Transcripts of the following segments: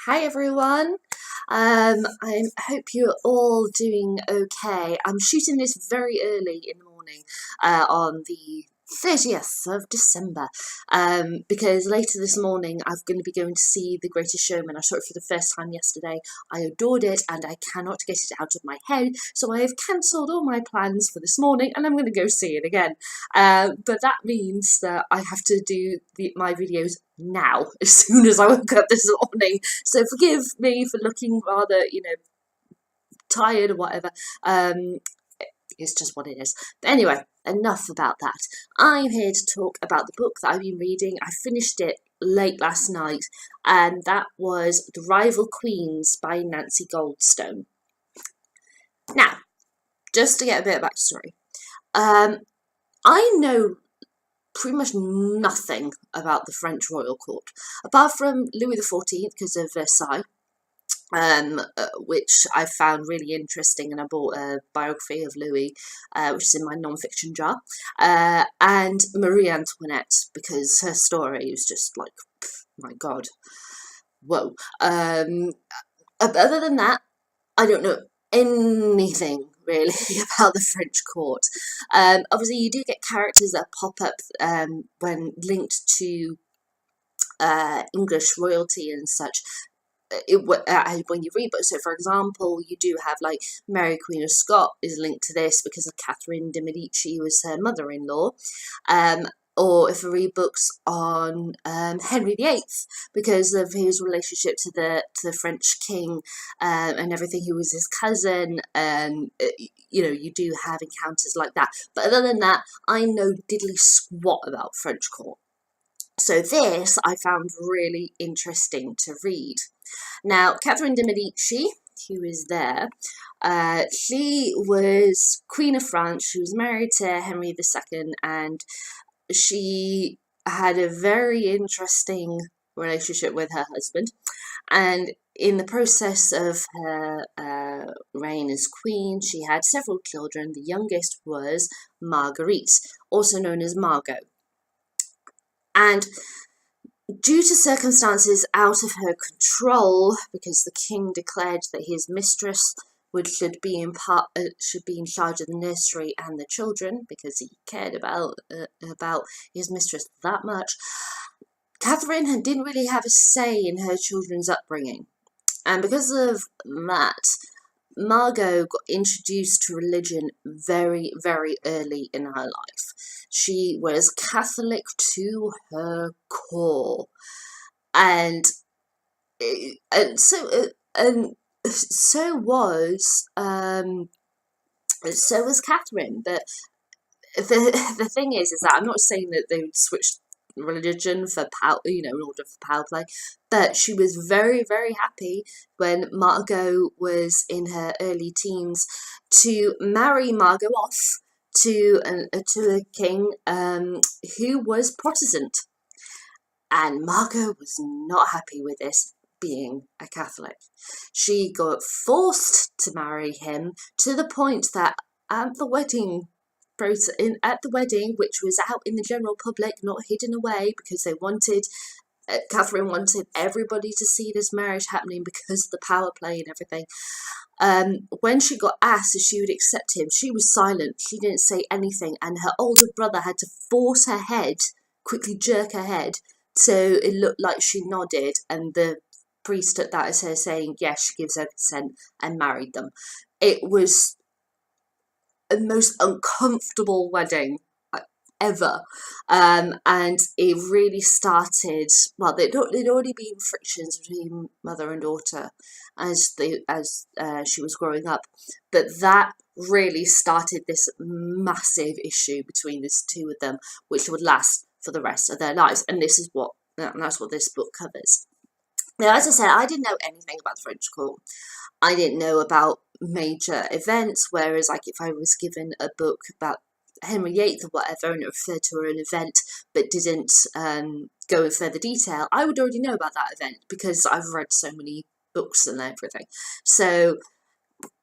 Hi everyone. I hope you're all doing okay. I'm shooting this very early in the morning on the 30th of December because later this morning I'm going to be going to see The Greatest Showman. I saw it for the first time yesterday. I adored it and I cannot get it out of my head, so I have cancelled all my plans for this morning and I'm going to go see it again. But that means that I have to do my videos now, as soon as I woke up this morning. So forgive me for looking rather, tired or whatever. It's just what it is. But anyway, enough about that. I'm here to talk about the book that I've been reading. I finished it late last night, and that was The Rival Queens by Nancy Goldstone. Now, just to get a bit of backstory, I know pretty much nothing about the French royal court, apart from Louis XIV because of Versailles, which I found really interesting, and I bought a biography of Louis, which is in my non-fiction jar, and Marie Antoinette, because her story is just like, my God, whoa. Other than that, I don't know anything really about the French court. Obviously, you do get characters that pop up when linked to English royalty and such. When you read books, so for example, you do have like Mary Queen of Scots is linked to this because of Catherine de Medici, who was her mother-in-law. Or if I read books on Henry VIII, because of his relationship to the French king and everything, who was his cousin, you do have encounters like that. But other than that, I know diddly squat about French court. So this I found really interesting to read. Now, Catherine de Medici, who is there, she was Queen of France. She was married to Henry II, and she had a very interesting relationship with her husband. And in the process of her reign as queen, she had several children. The youngest was Marguerite, also known as Margot. And due to circumstances out of her control, because the king declared that his mistress should be in charge of the nursery and the children, because he cared about his mistress that much, Catherine didn't really have a say in her children's upbringing. And because of that, Margot got introduced to religion very, very early in her life. She was Catholic to her core, and so was Catherine. But the thing is that I'm not saying that they would switch religion for power, in order for power play, but she was very, very happy when Margot was in her early teens to marry Margot off to a king who was Protestant, and Margot was not happy with this, being a Catholic. She got forced to marry him to the point that at the wedding, which was out in the general public, not hidden away, because Catherine wanted everybody to see this marriage happening because of the power play and everything. When she got asked if she would accept him, she was silent. She didn't say anything, and her older brother had to quickly jerk her head, so it looked like she nodded, and the priest took that as her saying yes, she gives her consent, and married them. It was the most uncomfortable wedding ever, and it really started. Well, there'd already been frictions between mother and daughter as she was growing up, but that really started this massive issue between the two of them, which would last for the rest of their lives. And that's what this book covers. Now, as I said, I didn't know anything about the French court. I didn't know about major events, whereas like if I was given a book about Henry VIII or whatever, and it referred to an event but didn't go in further detail, I would already know about that event because I've read so many books and everything. So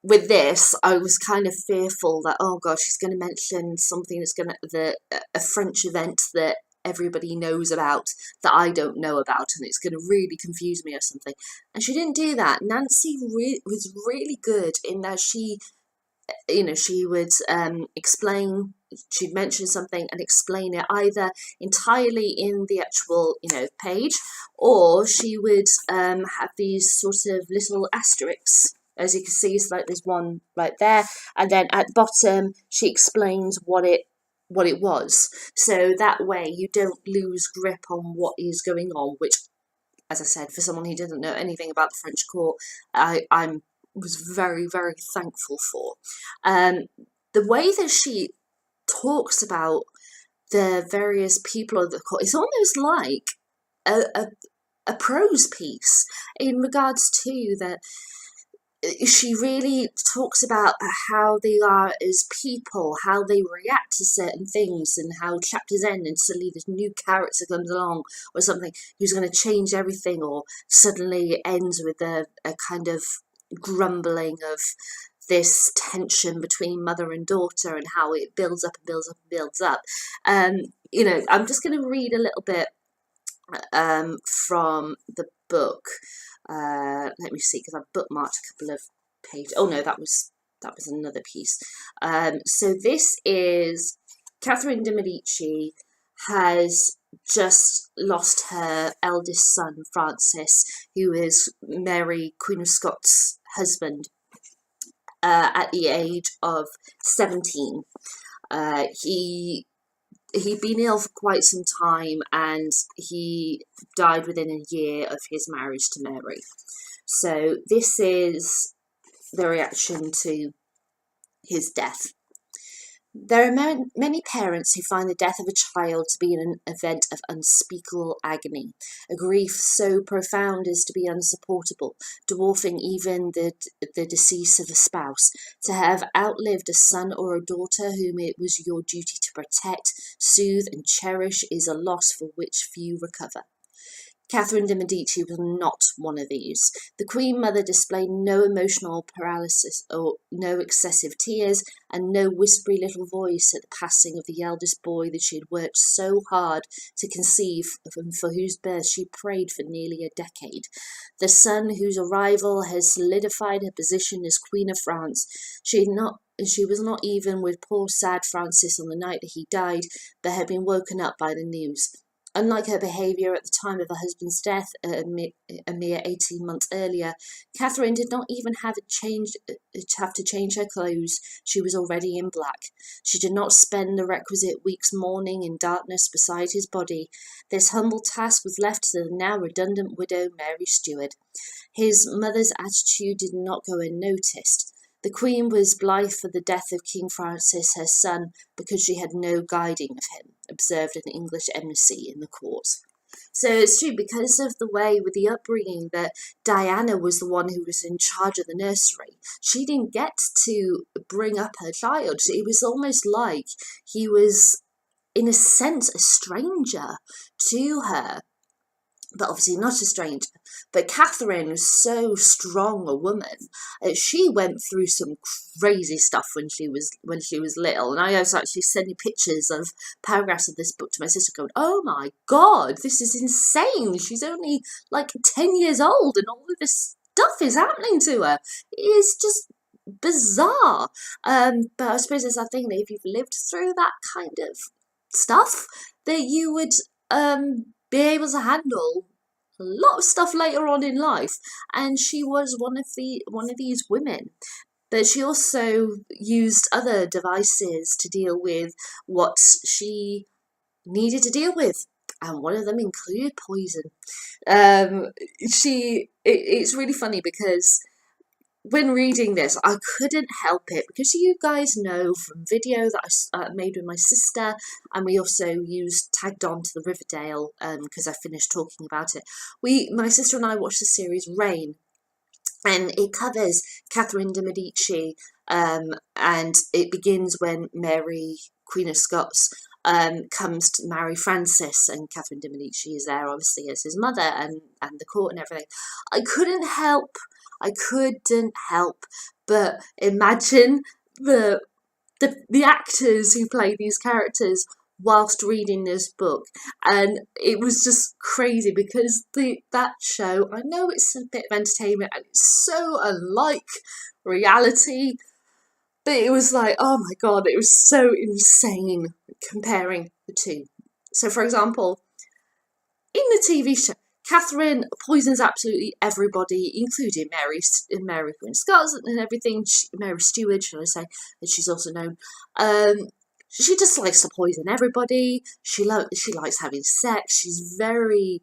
with this, I was kind of fearful that, oh God, she's going to mention something that's a French event that everybody knows about that I don't know about, and it's going to really confuse me or something. And she didn't do that. Nancy was really good in that she would explain, she'd mention something and explain it either entirely in the actual, page, or she would have these sort of little asterisks. As you can see, it's like there's one right there, and then at the bottom she explains what it was. So that way you don't lose grip on what is going on, which, as I said, for someone who didn't know anything about the French court, I'm was very, very thankful for. The way that she talks about the various people of the court, it's almost like a prose piece in regards to that. She really talks about how they are as people, how they react to certain things, and how chapters end and suddenly this new character comes along or something who's going to change everything, or suddenly it ends with a kind of grumbling of this tension between mother and daughter and how it builds up and builds up and builds up. I'm just going to read a little bit from the book. Let me see, because I've bookmarked a couple of pages. Oh no, that was another piece. So this is Catherine de Medici has just lost her eldest son, Francis, who is Mary, Queen of Scots' husband, at the age of 17. He'd been ill for quite some time, and he died within a year of his marriage to Mary. So this is the reaction to his death. There are many parents who find the death of a child to be an event of unspeakable agony, a grief so profound as to be unsupportable, dwarfing even the decease of a spouse. To have outlived a son or a daughter whom it was your duty to protect, soothe and cherish is a loss for which few recover. Catherine de Medici was not one of these. The Queen Mother displayed no emotional paralysis or no excessive tears, and no whispery little voice at the passing of the eldest boy that she had worked so hard to conceive and for whose birth she prayed for nearly a decade. The son whose arrival had solidified her position as Queen of France. She was not even with poor sad Francis on the night that he died, but had been woken up by the news. Unlike her behaviour at the time of her husband's death, a mere 18 months earlier, Catherine did not even have to change her clothes. She was already in black. She did not spend the requisite weeks mourning in darkness beside his body. This humble task was left to the now redundant widow Mary Stuart. His mother's attitude did not go unnoticed. The Queen was blithe for the death of King Francis, her son, because she had no guiding of him, observed an English embassy in the court. So it's true, because of the way with the upbringing that Diana was the one who was in charge of the nursery. She didn't get to bring up her child. It was almost like he was, in a sense, a stranger to her. But obviously not a stranger. But Catherine was so strong a woman. She went through some crazy stuff when she was little. And I was actually sending pictures of paragraphs of this book to my sister going, oh my God, this is insane. She's only like 10 years old and all of this stuff is happening to her. It is just bizarre. But I suppose it's that thing that if you've lived through that kind of stuff, that you would be able to handle a lot of stuff later on in life. And she was one of these women. But she also used other devices to deal with what she needed to deal with, and one of them included poison. It's really funny because when reading this, I couldn't help it, because you guys know from video that I made with my sister, and we also tagged on to the Riverdale because I finished talking about it. My sister and I watched the series Reign, and it covers Catherine de Medici, and it begins when Mary, Queen of Scots, comes to marry Francis, and Catherine de Medici is there obviously as his mother, and the court and everything. I couldn't help but imagine the actors who play these characters whilst reading this book, and it was just crazy because that show, I know it's a bit of entertainment and it's so unlike reality, but it was like, oh my god, it was so insane comparing the two. So for example, in the TV show, Catherine poisons absolutely everybody, including Mary Queen of Scots and everything. Mary Stuart, shall I say, as she's also known. She just likes to poison everybody. She likes having sex. She's very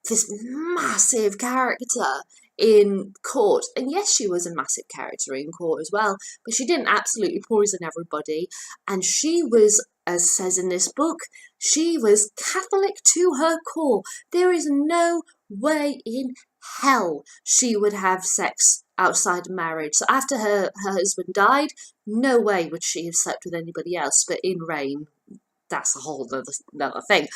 this massive character in court, and yes, she was a massive character in court as well, but she didn't absolutely poison everybody, and she was, as says in this book, she was Catholic to her core. There is no way in hell she would have sex outside of marriage. So after her husband died, no way would she have slept with anybody else, but in Reign, that's a whole other thing.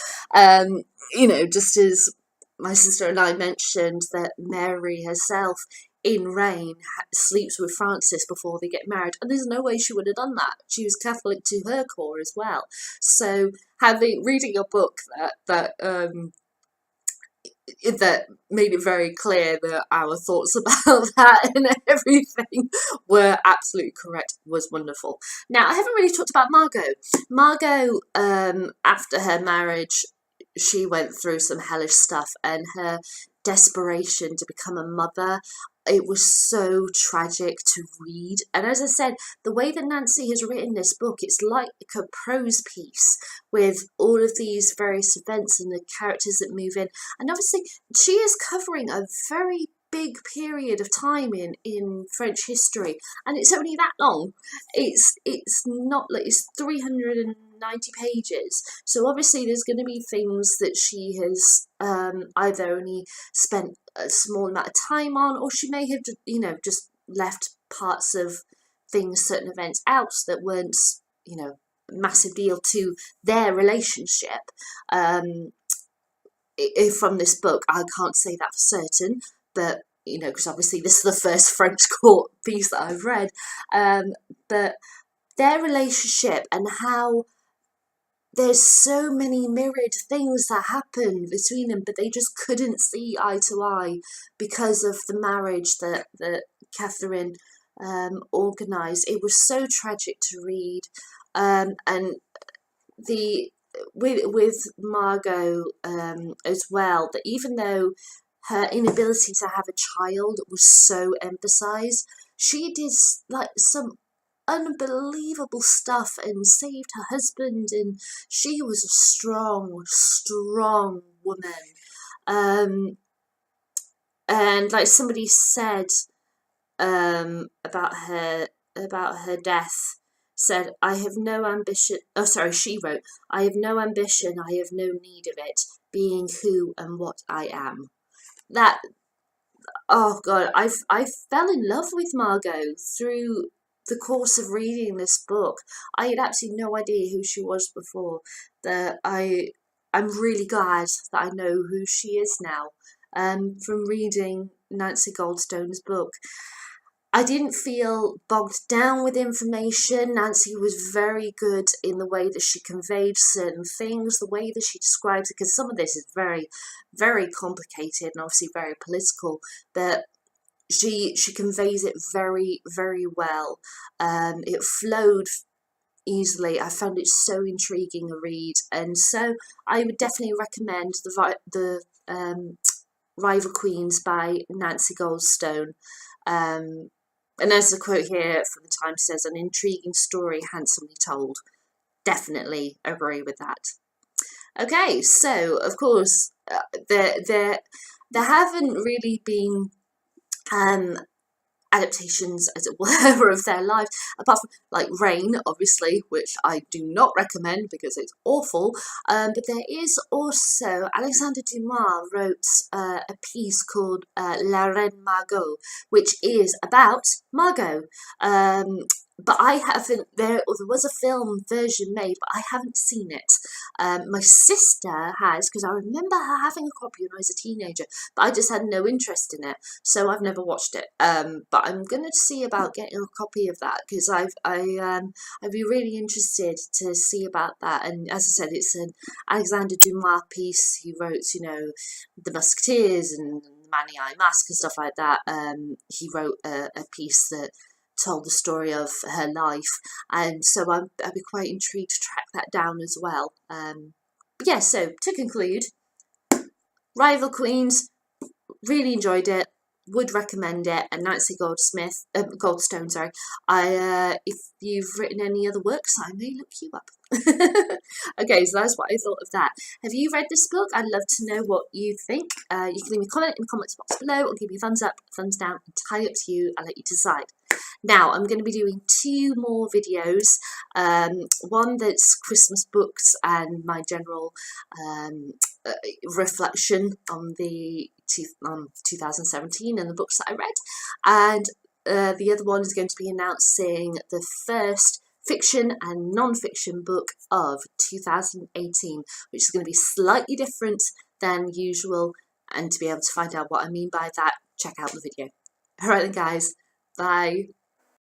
Just as my sister and I mentioned that Mary herself in Reign sleeps with Francis before they get married, and there's no way she would have done that. She was Catholic to her core as well. So reading a book that made it very clear that our thoughts about that and everything were absolutely correct was wonderful. Now, I haven't really talked about Margot. Margot, after her marriage, she went through some hellish stuff, and her desperation to become a mother, it was so tragic to read. And as I said, the way that Nancy has written this book, it's like a prose piece with all of these various events and the characters that move in. And obviously, she is covering a very big period of time in French history, and it's only that long. It's not like it's 390 pages, so obviously there's going to be things that she has either only spent a small amount of time on, or she may have just left parts of things, certain events out that weren't massive deal to their relationship. From this book, I can't say that for certain, but because obviously this is the first French court piece that I've read, but their relationship and how there's so many mirrored things that happen between them, but they just couldn't see eye to eye because of the marriage that Catherine organised. It was so tragic to read, and with Margot as well, that even though her inability to have a child was so emphasised, she did like some unbelievable stuff and saved her husband, and she was a strong woman. And like somebody said about her death, said, I have no ambition. Oh, sorry, she wrote, I have no ambition, I have no need of it, being who and what I am. That, oh God, I fell in love with Margot through the course of reading this book. I had absolutely no idea who she was before. I'm really glad that I know who she is now, from reading Nancy Goldstone's book. I didn't feel bogged down with information. Nancy was very good in the way that she conveyed certain things, the way that she describes it, because some of this is very, very complicated and obviously very political, but she conveys it very, very well. It flowed easily. I found it so intriguing a read, and so I would definitely recommend the Rival Queens by Nancy Goldstone. And as the quote here from the Times says, an intriguing story handsomely told. Definitely agree with that. Okay, so of course there haven't really been adaptations, as it were, of their lives, apart from like Reign, obviously, which I do not recommend because it's awful. But there is also Alexandre Dumas wrote a piece called La Reine Margot, which is about Margot. but I haven't, there was a film version made, but I haven't seen it. My sister has, because I remember her having a copy when I was a teenager, but I just had no interest in it, so I've never watched it. But I'm going to see about getting a copy of that, because I'd be really interested to see about that. And as I said, it's an Alexander Dumas piece. He wrote, you know, The Musketeers and The Man in the High Mask and stuff like that. He wrote a piece that told the story of her life, and so I'd be quite intrigued to track that down as well. But yeah, so to conclude, Rival Queens, really enjoyed it, would recommend it. And Nancy Goldstone, sorry. If you've written any other works, I may look you up. Okay, so that's what I thought of that. Have you read this book? I'd love to know what you think. You can leave me a comment in the comments box below, or give me a thumbs up, thumbs down, entirely up to you. I'll let you decide. Now, I'm going to be doing 2 more videos, one that's Christmas books and my general reflection on 2017 and the books that I read, and the other one is going to be announcing the first fiction and non-fiction book of 2018, which is going to be slightly different than usual, and to be able to find out what I mean by that, check out the video. Alright then guys, bye.